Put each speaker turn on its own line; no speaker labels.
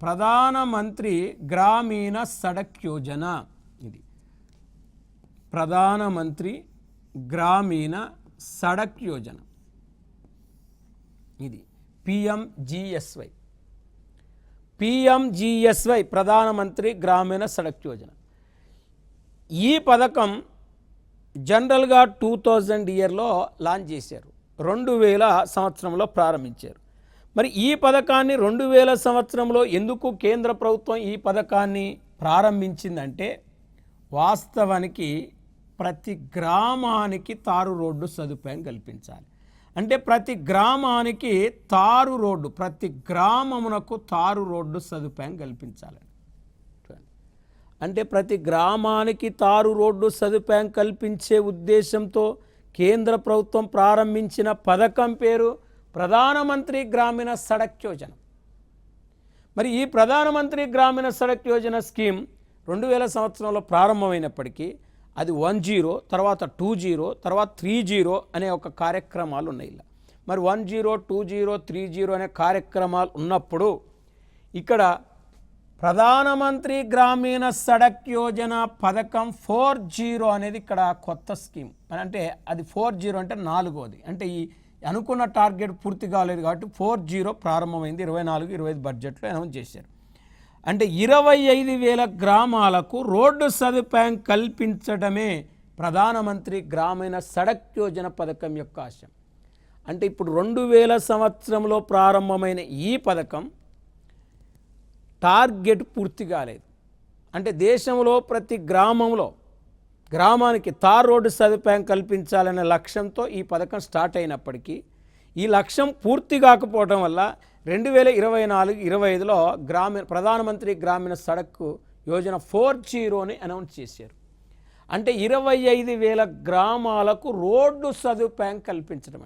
ప్రధానమంత్రి గ్రామీణ సడక్ యోజన. ఇది ప్రధానమంత్రి గ్రామీణ సడక్ యోజన. ఇది పిఎంజిఎస్వై. పిఎంజిఎస్వై ప్రధానమంత్రి గ్రామీణ సడక్ యోజన. ఈ పథకం జనరల్గా 2000 ఇయర్లో లాంచ్ చేశారు, 2000 సంవత్సరంలో ప్రారంభించారు. మరి ఈ పథకాన్ని 2000 సంవత్సరంలో ఎందుకు కేంద్ర ప్రభుత్వం ఈ పథకాన్ని ప్రారంభించిందంటే, వాస్తవానికి ప్రతి గ్రామానికి తారు రోడ్డు సదుపాయం కల్పించాలి. అంటే ప్రతి గ్రామానికి తారు రోడ్డు, ప్రతి గ్రామమునకు తారు రోడ్డు సదుపాయం కల్పించాలి. అంటే ప్రతి గ్రామానికి తారు రోడ్డు సదుపాయం కల్పించే ఉద్దేశంతో కేంద్ర ప్రభుత్వం ప్రారంభించిన పథకం పేరు ప్రధానమంత్రి గ్రామీణ సడక్ యోజన. మరి ఈ ప్రధానమంత్రి గ్రామీణ సడక్ యోజన స్కీమ్ 2000 సంవత్సరంలో ప్రారంభమైనప్పటికీ అది 10, తర్వాత 20, తర్వాత 30 అనే ఒక కార్యక్రమాలు ఉన్నాయి. ఇలా మరి 10, 20, 30 అనే కార్యక్రమాలు ఉన్నప్పుడు ఇక్కడ ప్రధానమంత్రి గ్రామీణ సడక్ యోజన పథకం 40 అనేది ఇక్కడ కొత్త స్కీమ్. అంటే అది 40 అంటే 4వది. అంటే ఈ అనుకున్న టార్గెట్ పూర్తి కాలేదు కాబట్టి 40 ప్రారంభమైంది. 24-25 బడ్జెట్లో అనౌన్స్ చేశారు. అంటే 25,000 గ్రామాలకు రోడ్డు సదుపాయం కల్పించడమే ప్రధానమంత్రి గ్రామీణ సడక్ యోజన పథకం యొక్క ఆశయం. అంటే ఇప్పుడు 2000 సంవత్సరంలో ప్రారంభమైన ఈ పథకం టార్గెట్ పూర్తి కాలేదు. అంటే దేశంలో ప్రతి గ్రామానికి తార్ రోడ్డు సదుపాయం కల్పించాలనే లక్ష్యంతో ఈ పథకం స్టార్ట్ అయినప్పటికీ ఈ లక్ష్యం పూర్తి కాకపోవడం వల్ల 2024-25లో ప్రధానమంత్రి గ్రామీణ సడక్ యోజన 40ని అనౌన్స్ చేశారు. అంటే 25,000 గ్రామాలకు రోడ్డు సదుపాయం కల్పించడం.